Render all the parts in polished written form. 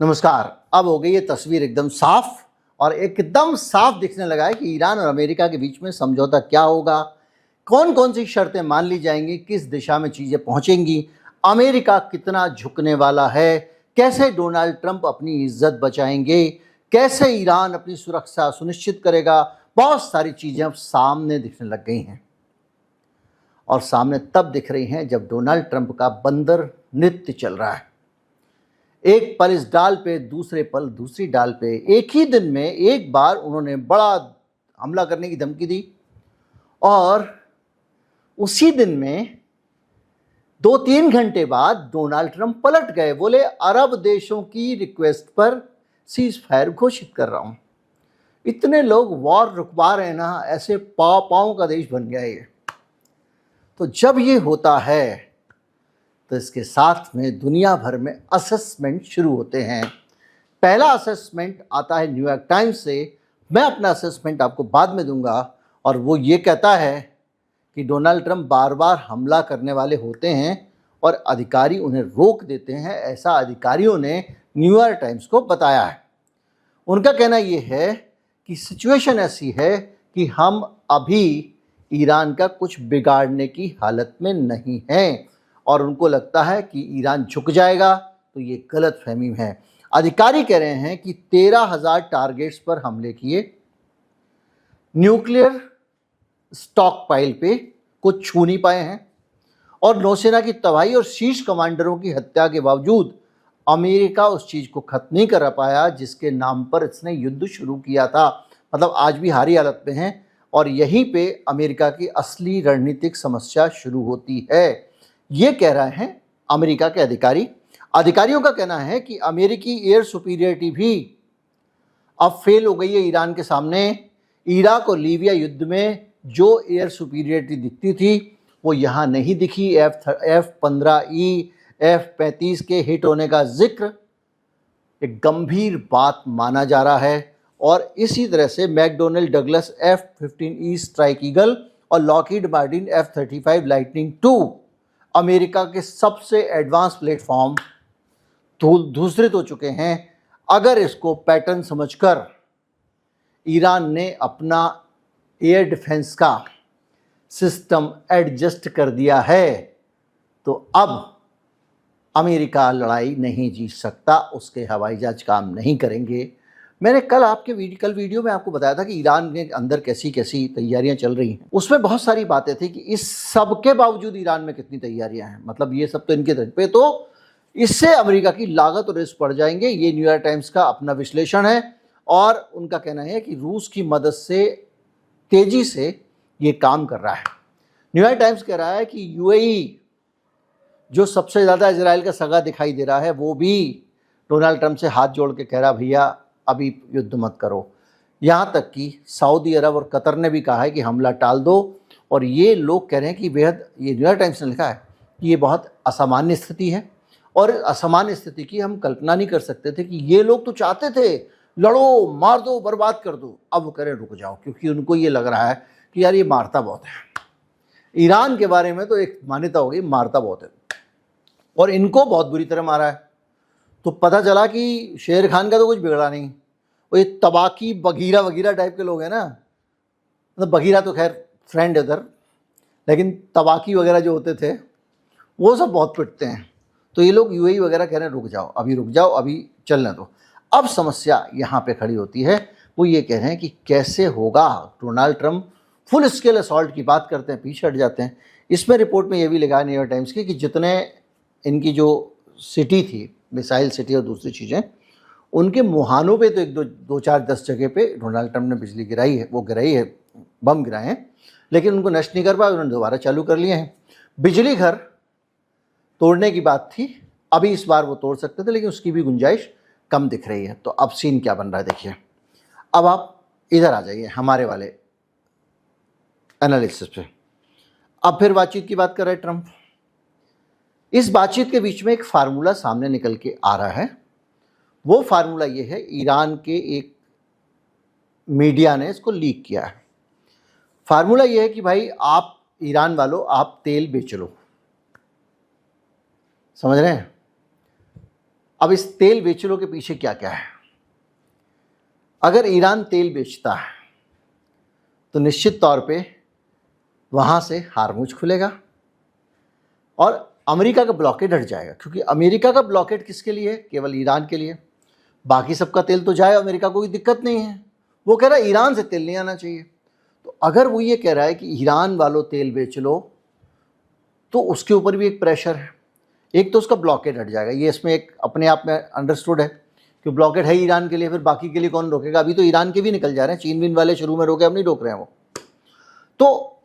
नमस्कार। अब हो गई ये तस्वीर एकदम साफ और एकदम साफ दिखने लगा है कि ईरान और अमेरिका के बीच में समझौता क्या होगा, कौन कौन सी शर्तें मान ली जाएंगी, किस दिशा में चीज़ें पहुंचेंगी, अमेरिका कितना झुकने वाला है, कैसे डोनाल्ड ट्रंप अपनी इज्जत बचाएंगे, कैसे ईरान अपनी सुरक्षा सुनिश्चित करेगा। बहुत सारी चीज़ें अब सामने दिखने लग गई हैं और सामने तब दिख रही हैं जब डोनाल्ड ट्रंप का बंदर नृत्य चल रहा है। एक पल इस डाल पे, दूसरे पल दूसरी डाल पे। एक ही दिन में एक बार उन्होंने बड़ा हमला करने की धमकी दी और उसी दिन में 2-3 घंटे बाद डोनाल्ड ट्रंप पलट गए, बोले अरब देशों की रिक्वेस्ट पर सीज फायर घोषित कर रहा हूं। इतने लोग वॉर रुकवा रहे हैं ना, ऐसे पाव पाव का देश बन गया ये। तो जब ये होता है तो इसके साथ में दुनिया भर में असेसमेंट शुरू होते हैं। पहला असेसमेंट आता है न्यूयॉर्क टाइम्स से। मैं अपना असेसमेंट आपको बाद में दूंगा और वो ये कहता है कि डोनाल्ड ट्रंप बार बार हमला करने वाले होते हैं और अधिकारी उन्हें रोक देते हैं। ऐसा अधिकारियों ने न्यूयॉर्क टाइम्स को बताया है। उनका कहना ये है कि सिचुएशन ऐसी है कि हम अभी ईरान का कुछ बिगाड़ने की हालत में नहीं हैं और उनको लगता है कि ईरान झुक जाएगा, तो ये गलत फहमी है। अधिकारी कह रहे हैं कि 13,000 टारगेट्स पर हमले किए, न्यूक्लियर स्टॉक पाइल पे कुछ छू नहीं पाए हैं और नौसेना की तबाही और शीर्ष कमांडरों की हत्या के बावजूद अमेरिका उस चीज़ को खत्म नहीं कर पाया जिसके नाम पर इसने युद्ध शुरू किया था। मतलब आज भी हारी हालत में हैं और यहीं पे अमेरिका की असली रणनीतिक समस्या शुरू होती है। ये कह रहे हैं अमेरिका के अधिकारियों का कहना है कि अमेरिकी एयर सुपीरियरिटी भी अब फेल हो गई है ईरान के सामने। इराक और लीबिया युद्ध में जो एयर सुपीरियरिटी दिखती थी वो यहाँ नहीं दिखी। F-15E, F-35 के हिट होने का जिक्र एक गंभीर बात माना जा रहा है और इसी तरह से McDonnell Douglas F-15E Strike Eagle और Lockheed Martin F-35 Lightning II America के सबसे एडवांस प्लेटफॉर्म दूसरे हो चुके हैं। अगर इसको पैटर्न समझकर ईरान ने अपना एयर डिफेंस का सिस्टम एडजस्ट कर दिया है तो अब अमेरिका लड़ाई नहीं जीत सकता, उसके हवाई जहाज काम नहीं करेंगे। मैंने कल वीडियो में आपको बताया था कि ईरान के अंदर कैसी कैसी तैयारियां चल रही हैं। उसमें बहुत सारी बातें थी कि इस सब के बावजूद ईरान में कितनी तैयारियां हैं। मतलब ये सब तो इनके तरफ पे, तो इससे अमेरिका की लागत और रिस्क बढ़ जाएंगे। ये न्यूयॉर्क टाइम्स का अपना विश्लेषण है और उनका कहना है कि रूस की मदद से तेजी से ये काम कर रहा है। न्यूयॉर्क टाइम्स कह रहा है कि यूएई जो सबसे ज़्यादा इजराइल का सगा दिखाई दे रहा है वो भी डोनाल्ड ट्रंप से हाथ जोड़ के कह रहा भैया अभी युद्ध मत करो। यहाँ तक कि सऊदी अरब और कतर ने भी कहा है कि हमला टाल दो और ये लोग कह रहे हैं कि बेहद, ये न्यूयॉर्क टाइम्स ने लिखा है कि ये बहुत असामान्य स्थिति है और असामान्य स्थिति की हम कल्पना नहीं कर सकते थे कि ये लोग तो चाहते थे लड़ो, मार दो, बर्बाद कर दो। अब वो कह रहे रुक जाओ, क्योंकि उनको ये लग रहा है कि यार ये मारता बहुत है। ईरान के बारे में तो एक मान्यता हो गई, मारता बहुत है और इनको बहुत बुरी तरह मारा है। तो पता चला कि शेर खान का तो कुछ बिगड़ा नहीं, वो ये तबाकी बगीरा वगीरा टाइप के लोग हैं ना। मतलब बगीरा तो खैर फ्रेंड है उधर, लेकिन तबाकी वगैरह जो होते थे वो सब बहुत पिटते हैं। तो ये लोग यूएई वगैरह कह रहे हैं रुक जाओ, अभी चलने दो। अब समस्या यहाँ पे खड़ी होती है, वो ये कह रहे हैं कि कैसे होगा। Donald Trump full scale assault की बात करते हैं, पीछे हट जाते हैं। इसमें रिपोर्ट में ये भी लिखा है न्यूयॉर्क टाइम्स की कि जितने इनकी जो सिटी थी, मिसाइल सिटी और दूसरी चीज़ें, उनके मुहानों पे तो 1-2-4-10 जगह पे डोनाल्ड ट्रंप ने बिजली गिराई है, बम गिराए हैं, लेकिन उनको नष्ट नहीं कर पाए। उन्होंने दोबारा चालू कर लिए हैं। बिजली घर तोड़ने की बात थी, अभी इस बार वो तोड़ सकते थे लेकिन उसकी भी गुंजाइश कम दिख रही है। तो अब सीन क्या बन रहा है देखिए। अब आप इधर आ जाइए हमारे वाले एनालिसिस पे। अब फिर बातचीत की बात कर रहे हैं ट्रंप। इस बातचीत के बीच में एक फार्मूला सामने निकल के आ रहा है। वो फार्मूला ये है, ईरान के एक मीडिया ने इसको लीक किया है। फार्मूला ये है कि भाई आप ईरान वालों, आप तेल बेच लो, समझ रहे हैं। अब इस तेल बेचलों के पीछे क्या क्या है? अगर ईरान तेल बेचता है तो निश्चित तौर पे वहाँ से हार्मुज खुलेगा और अमेरिका का ब्लॉकेड हट जाएगा, क्योंकि अमेरिका का ब्लॉकेड किसके लिए है? केवल ईरान के लिए। बाकी सबका तेल तो जाए, अमेरिका को कोई दिक्कत नहीं है। वो कह रहा है ईरान से तेल नहीं आना चाहिए। तो अगर वो ये कह रहा है कि ईरान वालों तेल बेच लो, तो उसके ऊपर भी एक प्रेशर है। एक तो उसका ब्लॉकेड हट जाएगा, ये इसमें एक अपने आप में अंडरस्टूड है कि ब्लॉकेड है ईरान के लिए, फिर बाकी के लिए कौन रोकेगा? अभी तो ईरान के भी निकल जा रहे हैं, चीन विन वाले शुरू में रोके, अब नहीं रोक रहे हैं वो। तो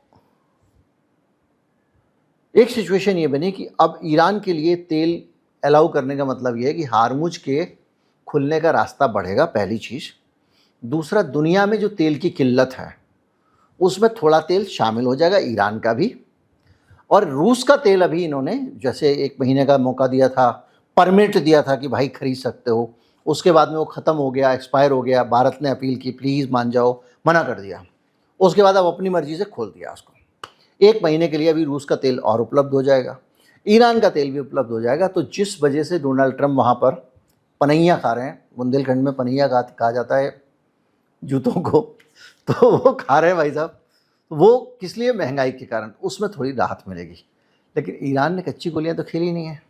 एक सिचुएशन ये बनी कि अब ईरान के लिए तेल अलाउ करने का मतलब ये है कि हार्मुज के खुलने का रास्ता बढ़ेगा, पहली चीज़। दूसरा, दुनिया में जो तेल की किल्लत है उसमें थोड़ा तेल शामिल हो जाएगा, ईरान का भी। और रूस का तेल अभी इन्होंने जैसे 1 महीने का मौका दिया था, परमिट दिया था कि भाई खरीद सकते हो, उसके बाद में वो ख़त्म हो गया, एक्सपायर हो गया। भारत ने अपील की प्लीज़ मान जाओ, मना कर दिया। उसके बाद अब अपनी मर्जी से खोल दिया उसको। 1 महीने के लिए अभी रूस का तेल और उपलब्ध हो जाएगा, ईरान का तेल भी उपलब्ध हो जाएगा। तो जिस वजह से डोनाल्ड ट्रंप वहाँ पर पनैया खा रहे हैं, बुंदेलखंड में पनैया कहा जाता है जूतों को, तो वो खा रहे हैं भाई साहब। वो किस लिए? महंगाई के कारण, उसमें थोड़ी राहत मिलेगी। लेकिन ईरान ने कच्ची गोलियां तो खेली नहीं है।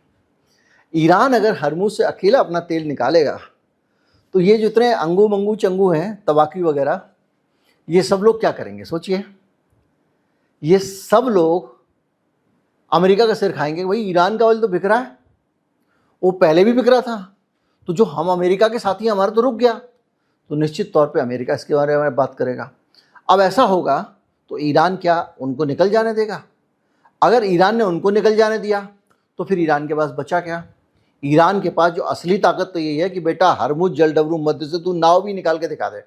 ईरान अगर हरमुज से अकेला अपना तेल निकालेगा तो ये जितने अंगू मंगू चंगू हैं, तबाकी वगैरह, ये सब लोग क्या करेंगे? सोचिए, ये सब लोग अमेरिका का सिर खाएंगे। भाई ईरान का ऑयल तो बिक रहा है, वो पहले भी बिक रहा था, तो जो हम अमेरिका के साथी हमारा तो रुक गया। तो निश्चित तौर पे अमेरिका इसके बारे में बात करेगा। अब ऐसा होगा तो ईरान क्या उनको निकल जाने देगा? अगर ईरान ने उनको निकल जाने दिया तो फिर ईरान के पास बचा क्या? ईरान के पास जो असली ताकत तो यही है कि बेटा हरमुज जलडबरू मध्य से तू नाव भी निकाल के दिखा दे,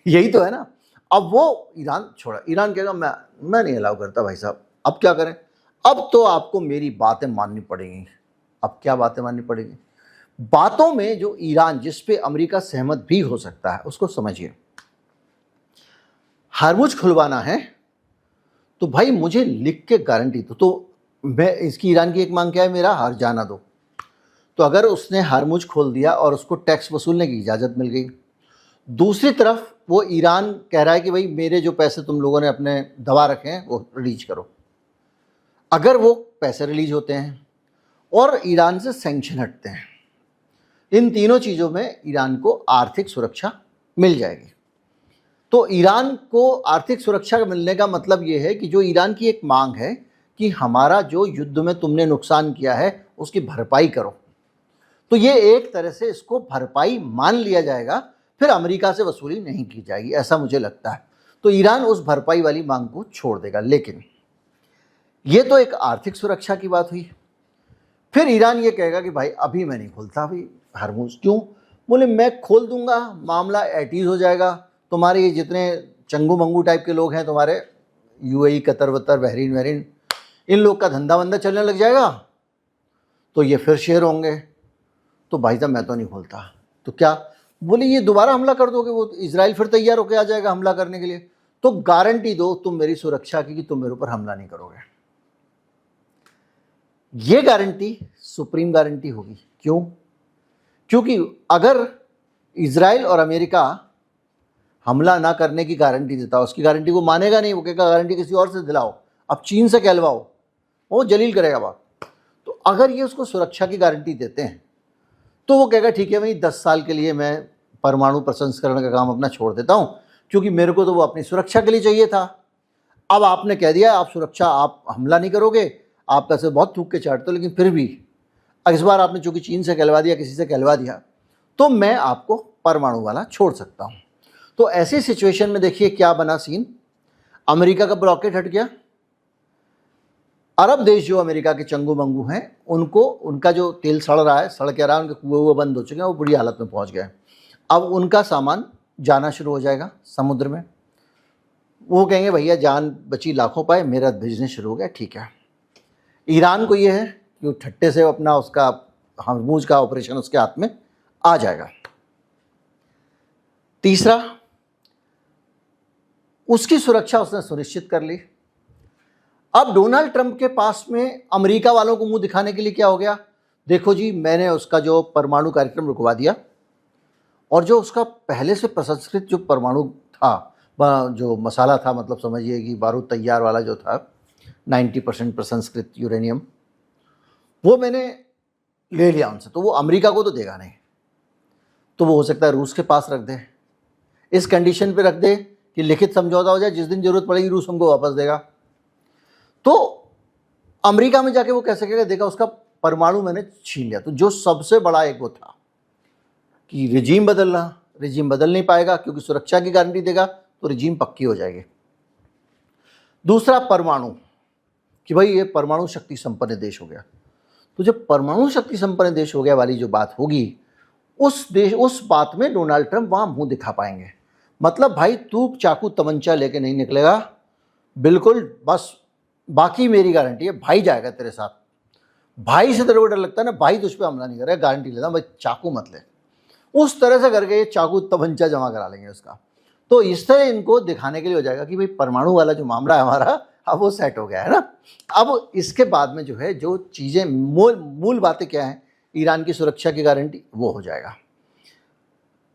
यही तो है ना। अब वो ईरान छोड़ा, ईरान कहेगा मैं नहीं अलाउ करता भाई साहब। अब क्या करें? अब तो आपको मेरी बातें माननी पड़ेंगी। अब क्या बातें माननी पड़ेगी? बातों में जो ईरान, जिस पे अमेरिका सहमत भी हो सकता है, उसको समझिए। हरमुज खुलवाना है तो भाई मुझे लिख के गारंटी दो। तो मैं इसकी, ईरान की एक मांग क्या है? मेरा हर जाना दो। तो अगर उसने हरमुज खोल दिया और उसको टैक्स वसूलने की इजाज़त मिल गई, दूसरी तरफ वो ईरान कह रहा है कि भाई मेरे जो पैसे तुम लोगों ने अपने दबा रखे हैं वो रिलीज करो। अगर वो पैसे रिलीज होते हैं और ईरान से सैंक्शन हटते हैं, इन तीनों चीज़ों में ईरान को आर्थिक सुरक्षा मिल जाएगी। तो ईरान को आर्थिक सुरक्षा मिलने का मतलब ये है कि जो ईरान की एक मांग है कि हमारा जो युद्ध में तुमने नुकसान किया है उसकी भरपाई करो, तो ये एक तरह से इसको भरपाई मान लिया जाएगा, फिर अमेरिका से वसूली नहीं की जाएगी, ऐसा मुझे लगता है। तो ईरान उस भरपाई वाली मांग को छोड़ देगा। लेकिन ये तो एक आर्थिक सुरक्षा की बात हुई। फिर ईरान ये कहेगा कि भाई अभी मैं नहीं खोलता भाई हरमुज। क्यों? बोले मैं खोल दूंगा, मामला एटीज हो जाएगा, तुम्हारे ये जितने चंगू मंगू टाइप के लोग हैं, तुम्हारे यूएई, कतर वतर, बहरीन, इन लोग का धंधा वंदा चलने लग जाएगा, तो ये फिर शेयर होंगे। तो भाई साहब मैं तो नहीं खोलता। तो क्या? बोले ये दोबारा हमला कर दोगे, वो इजराइल फिर तैयार होकर आ जाएगा हमला करने के लिए। तो गारंटी दो तुम मेरी सुरक्षा की कि तुम मेरे ऊपर हमला नहीं करोगे। ये गारंटी सुप्रीम गारंटी होगी। क्यों? क्योंकि अगर इजराइल और अमेरिका हमला ना करने की गारंटी देता, उसकी गारंटी को मानेगा नहीं, वो कहेगा गारंटी किसी और से दिलाओ, अब चीन से कहलवाओ, वो जलील करेगा बात। तो अगर ये उसको सुरक्षा की गारंटी देते हैं तो वो कहेगा ठीक है भाई 10 साल के लिए मैं परमाणु प्रसंस्करण का काम अपना छोड़ देता हूँ, क्योंकि मेरे को तो वो अपनी सुरक्षा के लिए चाहिए था। अब आपने कह दिया आप सुरक्षा, आप हमला नहीं करोगे, आप पैसे बहुत थूक के चाटते हो, लेकिन फिर भी इस बार आपने चूंकि चीन से कहलवा दिया, किसी से कहलवा दिया, तो मैं आपको परमाणु वाला छोड़ सकता हूँ। तो ऐसी सिचुएशन में देखिए क्या बना सीन। अमेरिका का ब्लॉकेट हट गया, अरब देश जो अमेरिका के चंगू मंगू हैं उनको, उनका जो तेल सड़ रहा है, सड़ क्या रहा है, उनके कुएं बंद हो चुके हैं, वो बुरी हालत में पहुंच गए। अब उनका सामान जाना शुरू हो जाएगा समुद्र में। वो कहेंगे भैया जान बची लाखों पाए, मेरा बिजनेस शुरू हो गया, ठीक है। ईरान को ये है कि ठट्टे से अपना उसका हरमुज का ऑपरेशन उसके हाथ में आ जाएगा। तीसरा, उसकी सुरक्षा उसने सुनिश्चित कर ली। अब डोनाल्ड ट्रंप के पास में अमेरिका वालों को मुंह दिखाने के लिए क्या हो गया? देखो जी, मैंने उसका जो परमाणु कार्यक्रम रुकवा दिया, और जो उसका पहले से प्रसंस्कृत जो परमाणु था, जो मसाला था, मतलब समझिए कि बारूद तैयार वाला जो था, 90% प्रसंस्कृत यूरेनियम, वो मैंने ले लिया उनसे। तो वो अमेरिका को तो देगा नहीं, तो वो हो सकता है रूस के पास रख दे, इस कंडीशन पे रख दे कि लिखित समझौता हो जाए, जिस दिन जरूरत पड़ेगी रूस हमको वापस देगा। तो अमेरिका में जाके वो कैसे कहेगा, देखा उसका परमाणु मैंने छीन लिया। तो जो सबसे बड़ा एक वो था कि रिजीम बदलना, रिजीम बदल नहीं पाएगा, क्योंकि सुरक्षा की गारंटी देगा तो रिजीम पक्की हो जाएगी। दूसरा परमाणु, कि भाई ये परमाणु शक्ति संपन्न देश हो गया। तो जब परमाणु शक्ति संपन्न देश हो गया वाली जो बात होगी, उस बात में डोनाल्ड ट्रंप वहां मुंह दिखा पाएंगे। मतलब भाई तू चाकू तमंचा लेके नहीं निकलेगा, बिल्कुल, बस बाकी मेरी गारंटी है, भाई जाएगा तेरे साथ। भाई से तेरे को डर लगता है ना, भाई तुझ पे हमला नहीं करेगा, गारंटी लेता भाई, चाकू मत ले। उस तरह से करके ये चाकू तमंचा जमा करा लेंगे उसका। तो इस तरह इनको दिखाने के लिए हो जाएगा कि भाई परमाणु वाला जो मामला है हमारा, अब वो सेट हो गया है ना। अब इसके बाद में जो है, जो चीज़ें मूल बातें क्या हैं, ईरान की सुरक्षा की गारंटी वो हो जाएगा,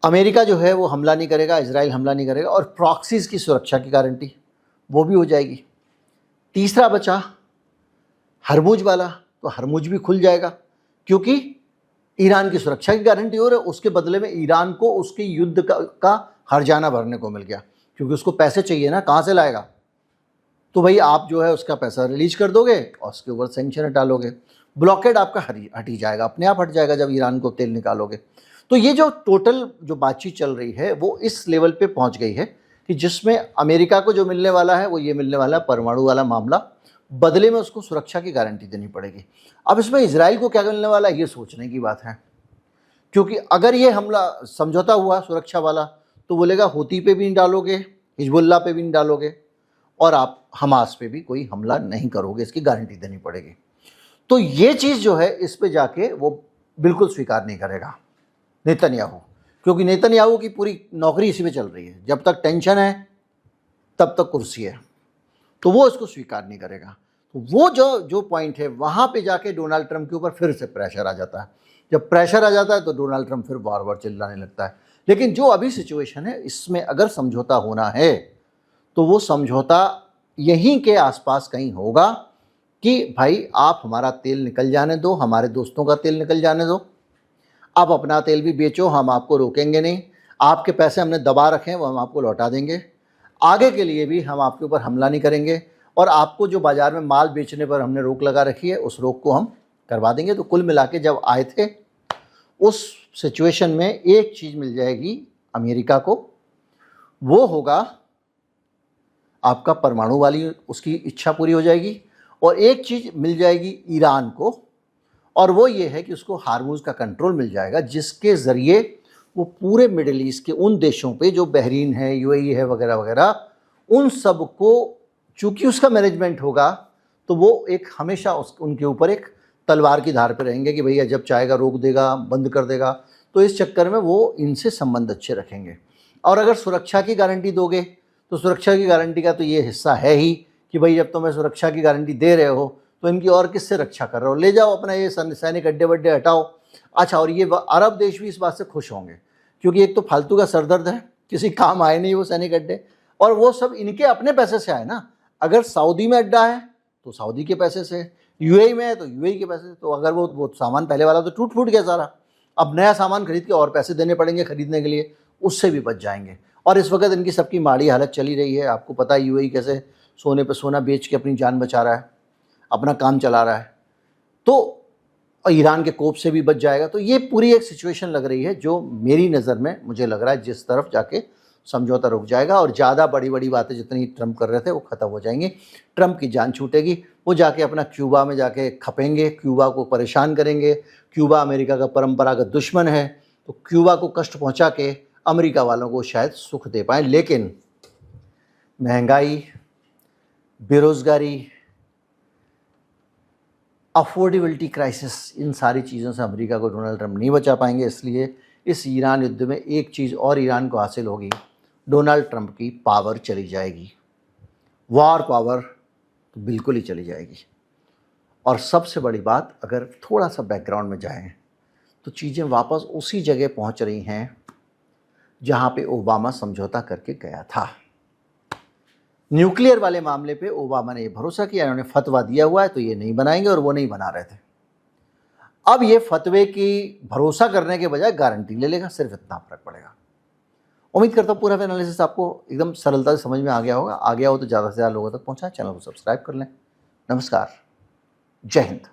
अमेरिका जो है वो हमला नहीं करेगा, इजराइल हमला नहीं करेगा, और प्रॉक्सीज की सुरक्षा की गारंटी वो भी हो जाएगी। तीसरा बचा हरमुज वाला, तो हरमुज भी खुल जाएगा, क्योंकि ईरान की सुरक्षा की गारंटी हो रही है, उसके बदले में ईरान को उसके युद्ध का हर्जाना भरने को मिल गया, क्योंकि उसको पैसे चाहिए ना, कहाँ से लाएगा। तो भाई आप जो है उसका पैसा रिलीज कर दोगे और उसके ऊपर सेंक्शन हटा लोगे, ब्लॉकेड आपका हट ही जाएगा, अपने आप हट जाएगा जब ईरान को तेल निकालोगे। तो ये जो टोटल जो बातचीत चल रही है वो इस लेवल पे पहुंच गई है कि जिसमें अमेरिका को जो मिलने वाला है वो ये मिलने वाला है, परमाणु वाला मामला, बदले में उसको सुरक्षा की गारंटी देनी पड़ेगी। अब इसमें इजराइल को क्या मिलने वाला है ये सोचने की बात है, क्योंकि अगर ये हमला समझौता हुआ सुरक्षा वाला, तो बोलेगा हूती पे भी नहीं डालोगे, हिजबुल्लाह पे भी नहीं डालोगे, और आप हमास पे भी कोई हमला नहीं करोगे, इसकी गारंटी देनी पड़ेगी। तो ये चीज़ जो है इस पे जाके वो बिल्कुल स्वीकार नहीं करेगा नेतन्याहू, क्योंकि नेतन्याहू की पूरी नौकरी इसी में चल रही है, जब तक टेंशन है तब तक कुर्सी है, तो वो इसको स्वीकार नहीं करेगा। तो वो जो पॉइंट है वहाँ पे जाके डोनाल्ड ट्रंप के ऊपर फिर से प्रेशर आ जाता है। जब प्रेशर आ जाता है तो डोनाल्ड ट्रंप फिर बार बार चिल्लाने लगता है। लेकिन जो अभी सिचुएशन है, इसमें अगर समझौता होना है तो वो समझौता यहीं के आसपास कहीं होगा कि भाई आप हमारा तेल निकल जाने दो, हमारे दोस्तों का तेल निकल जाने दो, आप अपना तेल भी बेचो, हम आपको रोकेंगे नहीं, आपके पैसे हमने दबा रखे हैं वो हम आपको लौटा देंगे, आगे के लिए भी हम आपके ऊपर हमला नहीं करेंगे, और आपको जो बाज़ार में माल बेचने पर हमने रोक लगा रखी है उस रोक को हम करवा देंगे। तो कुल मिला के जब आए थे उस सिचुएशन में एक चीज़ मिल जाएगी अमेरिका को, वो होगा आपका परमाणु वाली उसकी इच्छा पूरी हो जाएगी, और एक चीज़ मिल जाएगी ईरान को, और वो ये है कि उसको हार्मुज का कंट्रोल मिल जाएगा, जिसके ज़रिए वो पूरे मिडिल ईस्ट के उन देशों पे जो बहरीन है, यूएई है वगैरह वगैरह, उन सब को, चूँकि उसका मैनेजमेंट होगा तो वो एक हमेशा उनके ऊपर एक तलवार की धार पे रहेंगे कि भैया जब चाहेगा रोक देगा, बंद कर देगा। तो इस चक्कर में वो इनसे संबंध अच्छे रखेंगे। और अगर सुरक्षा की गारंटी दोगे तो सुरक्षा की गारंटी का तो ये हिस्सा है ही कि भाई जब तुम्हें सुरक्षा की गारंटी दे रहे हो तो इनकी और किससे रक्षा कर रहे हो, ले जाओ अपना ये सैनिक अड्डे वड्डे हटाओ। अच्छा, और ये अरब देश भी इस बात से खुश होंगे, क्योंकि एक तो फालतू का सरदर्द है, किसी काम आए नहीं वो सैनिक अड्डे, और वो सब इनके अपने पैसे से आए ना। अगर सऊदी में अड्डा है तो सऊदी के पैसे से, यूएई में है तो यूएई के पैसे से। तो अगर वो सामान पहले वाला तो टूट फूट गया सारा, अब नया सामान खरीद के और पैसे देने पड़ेंगे खरीदने के लिए, उससे भी बच जाएंगे। और इस वक्त इनकी सबकी माड़ी हालत चली रही है, आपको पता है यूएई कैसे सोने पे सोना बेच के अपनी जान बचा रहा है, अपना काम चला रहा है, तो ईरान के कोप से भी बच जाएगा। तो ये पूरी एक सिचुएशन लग रही है जो मेरी नज़र में मुझे लग रहा है जिस तरफ जाके समझौता रुक जाएगा, और ज़्यादा बड़ी बड़ी बातें जितनी ट्रंप कर रहे थे वो ख़त्म हो जाएंगी, ट्रंप की जान छूटेगी, वो जाके अपना क्यूबा में जाके खपेंगे, क्यूबा को परेशान करेंगे। क्यूबा अमेरिका का परंपरागत दुश्मन है, तो क्यूबा को कष्ट पहुंचा के अमेरिका वालों को शायद सुख दे पाएँ। लेकिन महंगाई, बेरोज़गारी, अफोर्डेबिलिटी क्राइसिस, इन सारी चीज़ों से अमेरिका को डोनाल्ड ट्रंप नहीं बचा पाएंगे। इसलिए इस ईरान युद्ध में एक चीज़ और ईरान को हासिल होगी, डोनाल्ड ट्रंप की पावर चली जाएगी, वॉर पावर तो बिल्कुल ही चली जाएगी। और सबसे बड़ी बात, अगर थोड़ा सा बैकग्राउंड में जाएं तो चीज़ें वापस उसी जगह पहुंच रही हैं जहां पे ओबामा समझौता करके गया था। न्यूक्लियर वाले मामले पे ओबामा ने ये भरोसा किया, इन्होंने फतवा दिया हुआ है तो ये नहीं बनाएंगे, और वो नहीं बना रहे थे। अब ये फतवे की भरोसा करने के बजाय गारंटी ले लेगा, सिर्फ इतना फर्क पड़ेगा। उम्मीद करता हूँ पूरा एनालिसिस आपको एकदम सरलता से समझ में आ गया होगा। आ गया हो तो ज़्यादा से ज़्यादा लोगों तक पहुँचाएं, चैनल को सब्सक्राइब कर लें। नमस्कार, जय हिंद।